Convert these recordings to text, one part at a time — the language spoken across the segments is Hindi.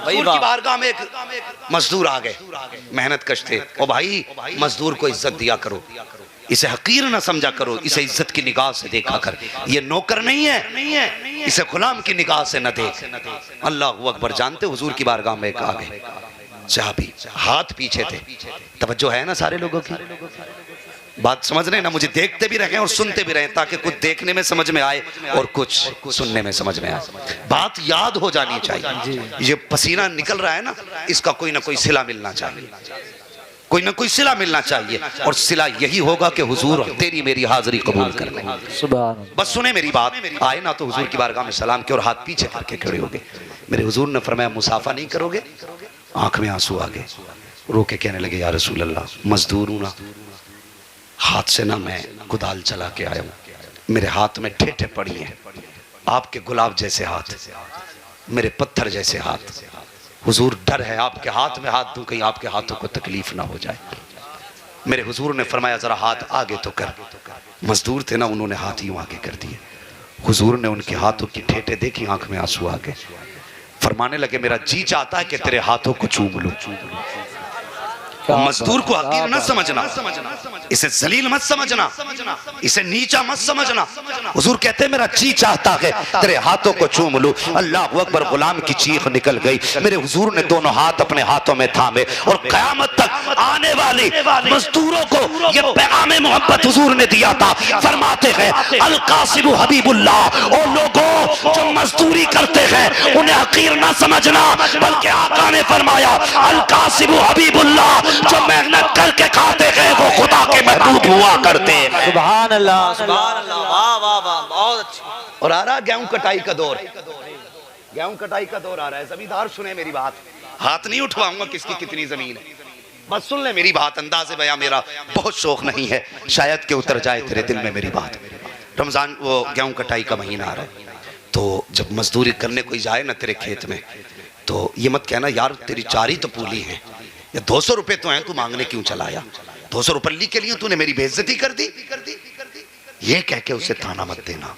हुजूर की बारगाह में एक मजदूर आ गए, मेहनत कश थे। ओ भाई, मजदूर को इज्जत दिया करो, इसे हकीर ना समझा करो, इसे इज्जत की निगाह से देखा कर। ये नौकर नहीं है, इसे गुलाम की निगाह से न देख। अल्लाह अकबर। जानते हुजूर की बारगाह में एक आ गए सहाबी, हाथ पीछे थे। तवज्जो है ना सारे लोगों की? बात समझ रहे हैं ना? मुझे देखते भी रहे और सुनते भी रहे, ताकि कुछ देखने में समझ में आए और कुछ सुनने में समझ में आए। बात याद हो जानी चाहिए। ये पसीना निकल रहा है ना, इसका कोई ना कोई सिला मिलना चाहिए, कोई ना कोई सिला मिलना चाहिए। और सिला यही होगा कि हुजूर तेरी मेरी हाजिरी कबूल कर ले। बस सुने मेरी बात। आए ना तो हुजूर की बारगाह में सलाम के और हाथ पीछे करके खड़े हो गए। मेरे हुजूर ने फरमाया मुसाफा नहीं करोगे? आंख में आंसू आ गए, रो के कहने लगे या रसूल अल्लाह, मजदूर हूं ना, हाथ से ना मैं कुदाल चला के आया हूं, मेरे हाथ में ठेठे पड़ी हैं, आपके गुलाब जैसे हाथ, मेरे पत्थर जैसे हाथ। हुजूर डर है आपके हाथ में हाथ दूं, कहीं आपके हाथों को तकलीफ ना हो जाए। मेरे हुजूर ने फरमाया जरा हाथ आगे तो कर। मजदूर थे ना, उन्होंने हाथ यूं आगे कर दिए। हुजूर ने उनके हाथों की ठेठे देखी, आंख में आंसू आ गए। फरमाने लगे मेरा जी चाहता है कि तेरे हाथों को चूम लूं। मजदूर को हकीर न समझना, इसे जलील मत समझना, इसे नीचा मत समझना। हुजूर कहते हैं मेरा जी चाहता है तेरे हाथों को चूम लूं। अल्लाह अकबर। गुलाम की चीख निकल गई। मेरे हुजूर ने दोनों हाथ अपने हाथों में थामे और कयामत तक आने वाली मजदूरों को ये पैगाम मोहब्बत हुजूर ने दिया था। फरमाते हैं अल कासिम हबीबुल्लाह, और लोगों जो मजदूरी करते हैं उन्हें हकीर ना समझना, बल्कि आका ने फरमाया अल कासिम हबीबुल्लाह, जो मेहनत करके खाते हैं वो खुदा के महबूब हुआ करते हैं। सुभान अल्लाह, सुभान अल्लाह, वाह वाह वाह, बहुत अच्छी। और आ रहा गेहूं कटाई का दौर, गेहूं कटाई का दौर आ रहा है। जमींदार सुने मेरी बात, हाथ नहीं उठवाऊंगा किसकी कितनी जमीन है, बस सुन ले मेरी बात। अंदाज़े बयां मेरा बहुत शौक नहीं है, शायद के उतर जाए तेरे दिल में मेरी बात। रमजान वो गेहूं कटाई का महीना आ रहा है, तो जब मजदूरी करने कोई जाए ना तेरे खेत में, तो ये मत कहना यार तेरी चार ही तो पूली है, ये 200 रुपए तो हैं, तू मांगने क्यों चलाया? 200 रुपये के लिए तूने मेरी बेइज्जती कर दी। ये कह के उसे ताना मत देना,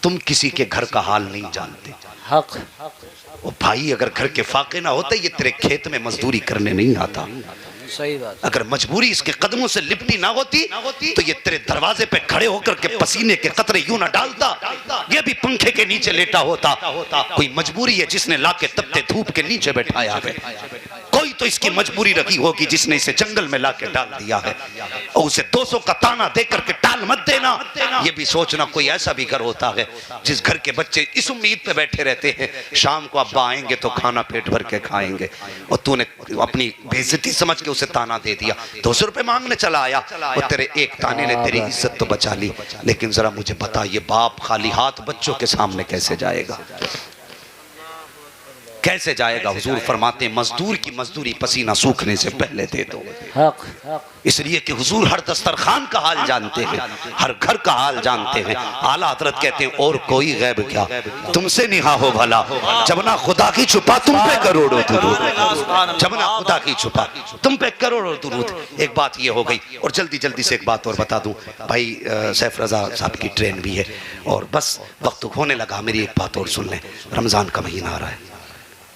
तुम किसी के घर का हाल नहीं जानते। हक ओ भाई, अगर घर के फाके ना होते ये तेरे खेत में मजदूरी करने नहीं आता। सही बात। अगर मजबूरी इसके कदमों से लिपटी ना होती तो ये तेरे दरवाजे पे खड़े होकर के पसीने के कतरे यूं ना डालता, ये भी पंखे के नीचे लेटा होता। कोई मजबूरी है जिसने लाके तपते धूप के नीचे बैठाया है, कोई तो इसकी मजबूरी रखी होगी जिसने इसे जंगल में लाके डाल दिया है। और उसे 200 का ताना देकर के टाल मत देना। ये भी सोचना कोई ऐसा भी घर होता है जिस घर के बच्चे इस उम्मीद पे बैठे रहते हैं शाम को अब्बा आएंगे तो खाना पेट भर के खाएंगे, और तूने अपनी बेइज्जती समझ के उसे ताना दे दिया। 200 रुपए मांगने चला आया और तेरे एक ताने ने तेरी इज्जत तो बचा ली, लेकिन जरा मुझे बता ये बाप खाली हाथ बच्चों के सामने कैसे जाएगा, कैसे जाएगा? हुजूर फरमाते हैं मजदूर की मजदूरी पसीना सूखने से पहले दे दो। इसलिए कि हुजूर हर दस्तरखान का हाल जानते हैं, हर घर का हाल जानते हैं। आला हजरत कहते हैं और कोई गैब क्या तुमसे निहा हो भला, जब ना खुदा की छुपा तुम पे करोड़ों दुरूद, जब ना खुदा की छुपा तुम पे करोड़ों दुरूद। एक बात ये हो गई, और जल्दी जल्दी से एक बात और बता दूं भाई, सैफ रजा साहब की ट्रेन भी है और बस वक्त होने लगा। मेरी एक बात और सुन लें, रमजान का महीना आ रहा है,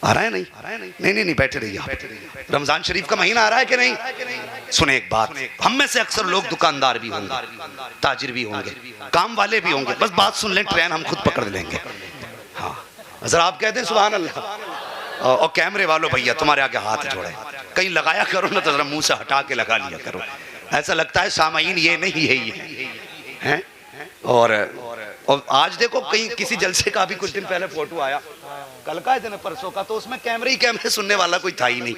आ रहा है नहीं? नहीं, बैठे रहिए आप। रमजान शरीफ का महीना आ रहा है कि नहीं? सुने एक बात, हम में से अक्सर लोग दुकानदार भी होंगे, ताजिर भी होंगे, काम वाले भी होंगे। बस बात सुन लें, ट्रेन हम खुद पकड़ लेंगे। हाँ जरा आप कहते हैं सुभान अल्लाह। और कैमरे वालों भैया तुम्हारे आगे हाथ जोड़े, कहीं लगाया करो ना तो जरा मुंह से हटा के लगा लिया करो, ऐसा लगता है सामाईन ये नहीं है ये है। और आज देखो कहीं किसी जलसे का भी कुछ दिन पहले फोटो आया, कल का दिन परसों का, तो उसमें कैमरे ही कैमरे, सुनने वाला कोई था ही नहीं।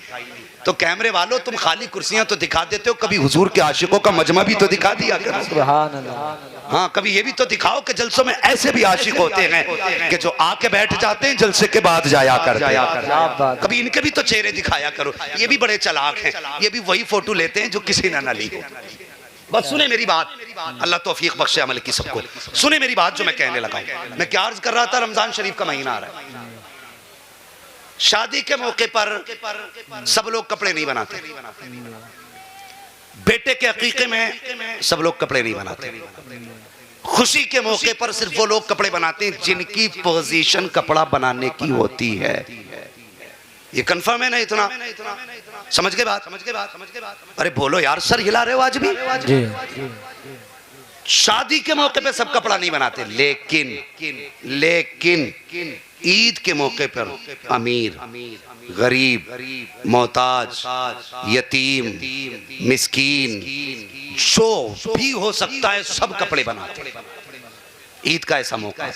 तो कैमरे वालों तुम खाली कुर्सियां तो दिखा देते हो, कभी हुजूर के आशिकों का मजमा भी तो दिखा दिया करो। सुभान अल्लाह। हाँ कभी ये भी तो दिखाओ कि जलसों में ऐसे भी आशिक होते हैं कि जो आके बैठ जाते हैं जलसे के बाद जाया करते हैं। कभी इनके भी तो चेहरे दिखाया करो, ये भी बड़े चालाक हैं, ये भी वही फोटो लेते हैं जो किसी ने ना ली। बस सुने मेरी बात, अल्लाह तौफीक बख्शे अमल की सबको। सुने मेरी बात जो मैं कहने लगा हूं। मैं क्या अर्ज कर रहा था, रमजान शरीफ का महीना आ रहा है, शादी के मौके पर सब लोग कपड़े नहीं बनाते, बेटे के अकीके में सब लोग कपड़े नहीं बनाते, खुशी के मौके पर सिर्फ वो लोग कपड़े बनाते हैं जिनकी पोजीशन कपड़ा बनाने की होती है। ये कंफर्म है ना इतना? समझ के बात? अरे बोलो यार, सर हिला रहे हो आज भी? शादी के मौके पे सब कपड़ा नहीं बनाते, लेकिन ईद के मौके पर अमीर, गरीब, मोहताज, यतीम, मिस्कीन, जो भी हो सकता है सब कपड़े बनाते हैं। ईद का ऐसा मौका है,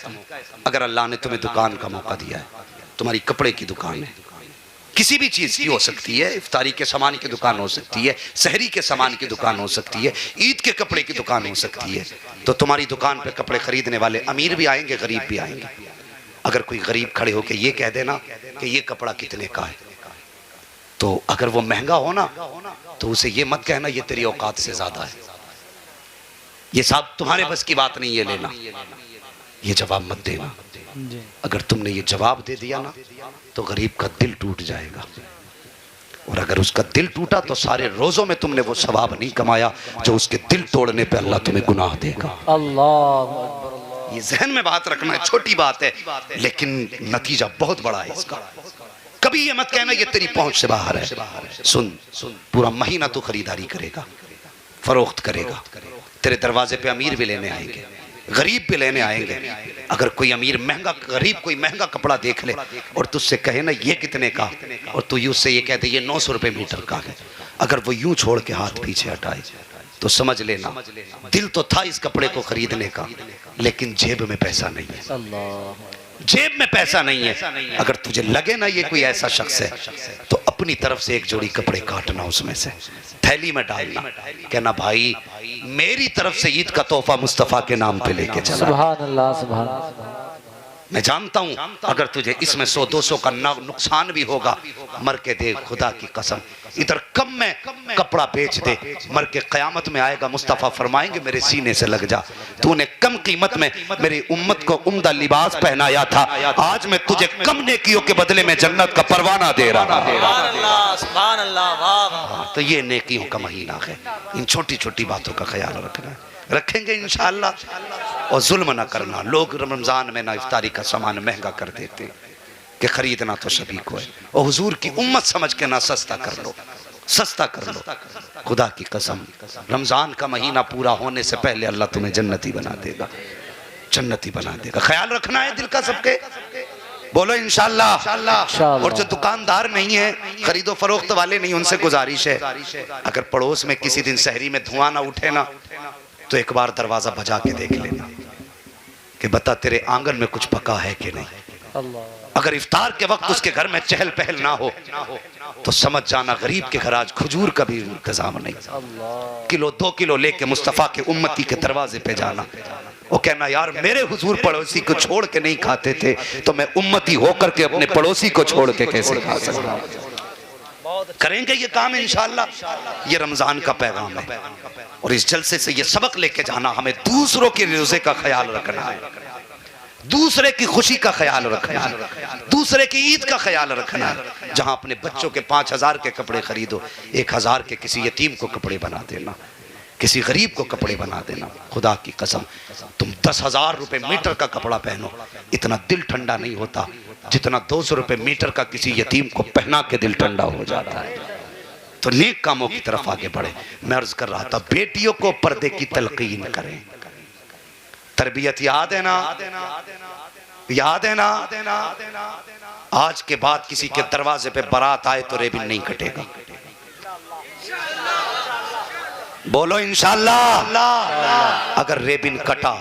अगर अल्लाह ने तुम्हें दुकान का मौका दिया है, तुम्हारी कपड़े की दुकान है, किसी भी चीज की हो सकती है, इफ्तारी के सामान की दुकान हो सकती है, सहरी के सामान की दुकान हो सकती है, ईद के कपड़े की दुकान हो सकती है, तो तुम्हारी दुकान पे कपड़े खरीदने वाले अमीर भी आएंगे, गरीब भी आएंगे। अगर कोई गरीब खड़े होके ये कह देना कि ये कपड़ा कितने का है, तो अगर वो महंगा हो ना, तो उसे ये मत कहना ये तेरी औकात से ज्यादा है, ये साहब तुम्हारे बस की बात नहीं, ये लेना, ये जवाब मत देना। अगर तुमने ये जवाब दे दिया ना, तो गरीब का दिल टूट जाएगा, और अगर उसका दिल टूटा तो सारे रोजों में तुमने वो सवाब नहीं कमाया जो उसके दिल तोड़ने पे अल्लाह तुम्हें गुनाह देगा। अल्लाह, ये जहन में बात रखना है, छोटी बात है लेकिन नतीजा बहुत बड़ा है इसका। कभी ये मत कहना ये तेरी पहुंच से बाहर है। सुन, पूरा महीना तू खरीदारी करेगा, फरोख्त करेगा, तेरे दरवाजे पे अमीर भी लेने आएंगे, गरीब भी लेने आएंगे। अगर कोई अमीर महंगा, गरीब कोई महंगा कपड़ा देख ले और तुझसे कहे ना ये कितने का, और तू यूं से ये कहते ये 900 रुपए मीटर का है, अगर वो यूं छोड़ के हाथ पीछे हटाए तो समझ लेना दिल तो था इस कपड़े को खरीदने का, लेकिन जेब में पैसा नहीं है, जेब में पैसा नहीं है। अगर तुझे लगे ना ये कोई ऐसा शख्स है, तो अपनी तरफ से एक जोड़ी कपड़े काटना, उसमें से थैली में डालना, कहना भाई मेरी तरफ से ईद का तोहफा मुस्तफा के नाम पे लेके चला। सुभान अल्लाह, सुभान अल्लाह। मैं जानता हूं अगर तुझे इसमें 100-200 का नुकसान भी होगा, मर के दे, खुदा की कसम इधर कम में कपड़ा बेच दे, मर के क़यामत में आएगा, मुस्तफ़ा फरमाएंगे मेरे सीने से लग जा, तूने कम कीमत में मेरी उम्मत को उम्दा लिबास पहनाया था, आज मैं तुझे कम नेकियों के बदले में जन्नत का परवाना दे रहा हूं। तो ये नेकियों का महीना है, इन छोटी छोटी बातों का ख्याल रखना है, रखेंगे इंशाअल्लाह। और जुल्म ना करना, लोग रमजान में ना इफ्तारी का सामान महंगा कर देते कि खरीदना तो सभी को है, और हुजूर की उम्मत समझ के ना सस्ता कर लो, सस्ता कर लो। खुदा की कसम रमजान का महीना पूरा होने से पहले अल्लाह तुम्हें जन्नती बना देगा, जन्नती बना देगा। ख्याल रखना है दिल का सबके, बोलो इंशाअल्लाह। और जो दुकानदार नहीं है, खरीदो फरोख्त वाले नहीं, उनसे गुजारिश है अगर पड़ोस में किसी दिन सहरी में धुआं ना उठे ना, तो एक बार दरवाजा बजा के देख लेना कि बता तेरे आंगन में कुछ पका है कि नहीं। अगर इफ्तार के वक्त उसके घर में चहल पहल ना हो तो समझ जाना गरीब के घर आज खजूर का भी इंतजाम नहीं। किलो 2 किलो लेके मुस्तफ़ा के उम्मती के दरवाजे पे जाना, वो कहना यार मेरे हुजूर पड़ोसी को छोड़ के नहीं खाते थे, तो मैं उम्मती होकर के अपने पड़ोसी को छोड़ के कैसे खा सकता। करेंगे ये काम इंशाअल्लाह। ये रमजान का पैगाम है, और इस जलसे से ये सबक लेके जाना, हमें दूसरों के रोजे का ख्याल रखना है, दूसरे की खुशी का ख्याल रखना है, दूसरे की ईद का ख्याल रखना है। जहां अपने बच्चों के 5000 के कपड़े खरीदो, 1000 के किसी यतीम को कपड़े बना देना, किसी गरीब को कपड़े बना देना। खुदा की कसम तुम 10,000 रुपए मीटर का कपड़ा पहनो, इतना दिल ठंडा नहीं होता जितना 200 रुपए मीटर का किसी यतीम को पहना के दिल ठंडा हो जाता है। तो नेक कामों की तरफ आगे बढ़े। मैं अर्ज कर रहा था बेटियों को पर्दे की तलकीन करें, तरबियत याद है ना, याद है ना। आज के बाद किसी के दरवाजे पे बारात आए तो रेबिन नहीं कटेगा, बोलो इंशाअल्लाह। अगर रेबिन कटा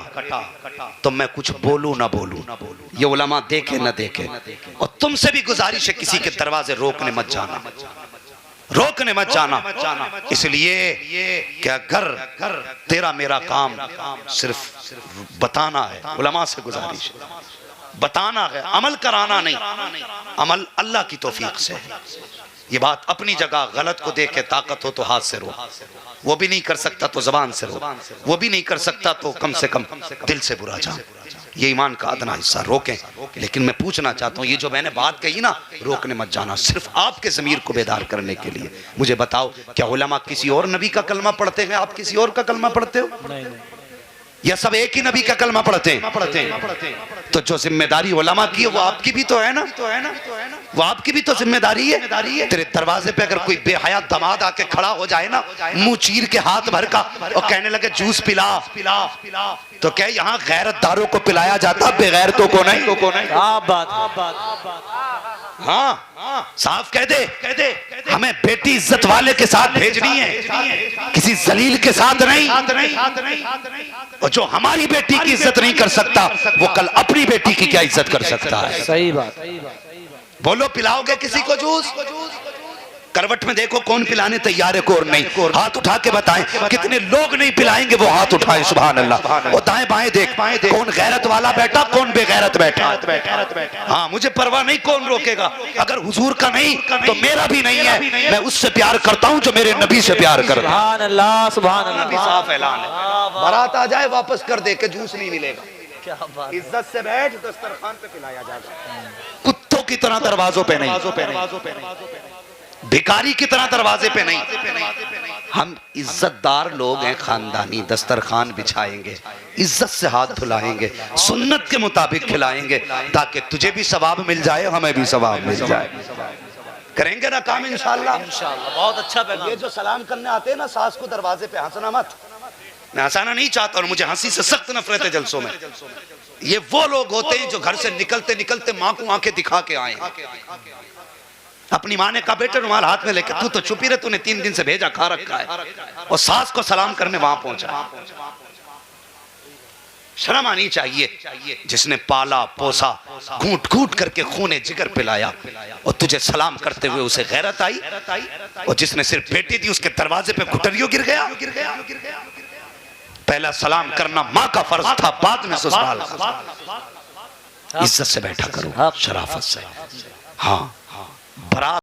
तो मैं कुछ बोलूं ना बोलूं, ये उलमा देखे ना देखे। और तुमसे भी गुजारिश है किसी के दरवाजे रोकने मत जाना, रोकने मत जाना, इसलिए कि अगर तेरा मेरा काम सिर्फ बताना है, उलमा से गुजारिश है बताना है, अमल कराना नहीं। अमल अल्लाह की तौफीक से है। ये बात अपनी जगह, गलत को देख के ताकत हो तो हाथ से रो, वो भी नहीं कर सकता तो जबान से रो, वो भी नहीं कर सकता तो कम से कम दिल से बुरा जान। ये ईमान का अदना हिस्सा, रोकें। लेकिन मैं पूछना चाहता हूँ, ये जो मैंने बात कही ना, रोकने मत जाना, सिर्फ आपके ज़मीर को बेदार करने के लिए। मुझे बताओ क्या उलमा किसी और नबी का कलमा पढ़ते हैं, आप किसी और का कलमा पढ़ते हो? या सब एक ही नबी का कलमा पढ़ते हैं? तो जो जिम्मेदारी उलमा की है वो आपकी भी तो है ना, वो आपकी भी तो जिम्मेदारी है। तेरे दरवाजे पे अगर कोई बेहया दामाद आके खड़ा हो जाए ना, मुंह चीर के हाथ भर का, और कहने लगे जूस पिला, तो क्या यहाँ गैरतदारों को पिलाया जाता, बेगैरतों को नहीं? क्या बात। हाँ, साफ कह दे हमें बेटी इज्जत वाले के साथ भेजनी है, किसी जलील के साथ नहीं। और जो हमारी बेटी की इज्जत नहीं कर सकता वो कल अपनी बेटी की क्या इज्जत कर सकता है? सही बात। बोलो, पिलाओगे किसी को जूस? करवट में देखो कौन पिलाने तैयार है, कौन नहीं। हाथ उठा के बताएं कितने लोग नहीं पिलाएंगे, वो हाथ उठाएं। सुभान अल्लाह। और दाएं बाएं देख कौन गैरत वाला बैठा, कौन बेगैरत बैठा। हाँ, मुझे परवाह नहीं, कौन रोकेगा? अगर हुजूर का नहीं तो मेरा भी नहीं है। मैं उससे प्यार करता हूँ जो मेरे नबी से प्यार करता है। सुभान अल्लाह, सुभान अल्लाह। साफ ऐलान है, बारात आ जाए वापस कर दे के जूस नहीं मिलेगा। क्या बात। इज्जत से बैठ, दस्तरखान पे पिलाया जाएगा। कुत्तों की तरह दरवाजों पे नहीं, भिखारी की तरह दरवाजे पे नहीं। हम इज्जतदार लोग हैं, खानदानी, दस्तरखान बिछाएंगे, इज्जत से हाथ धुलाएंगे, सुन्नत के मुताबिक खिलाएंगे, ताकि तुझे भी सवाब मिल जाए, हमें भी सवाब मिल जाए। करेंगे ना काम इंशाअल्लाह। बहुत अच्छा पैगाम। ये जो सलाम करने आते हैं ना सास को दरवाजे पे, हंसना मत। मैं हंसाना नहीं चाहता और मुझे हंसी से सख्त नफरत है जलसों में। ये वो लोग होते हैं जो घर से निकलते निकलते माँ को आंखें दिखा के आए। अपनी माँ ने कहा बेटे रुमाल हाथ में लेके तू तो छुपी रहे, तूने 3 दिन से भेजा खा रखा है, और सास को सलाम करने वहां पहुंचा। शर्म आनी चाहिए। जिसने पाला पोसा, घूट घूट करके खूने जिगर पिलाया, और तुझे सलाम करते हुए उसे गैरत आई। और जिसने सिर्फ बेटी दी उसके दरवाजे पे घुटरियों गिर गया। पहला सलाम करना माँ का फर्ज था, बाद में ससुराल का। इज्जत से बैठा करो, शराफत से। हाँ, बरात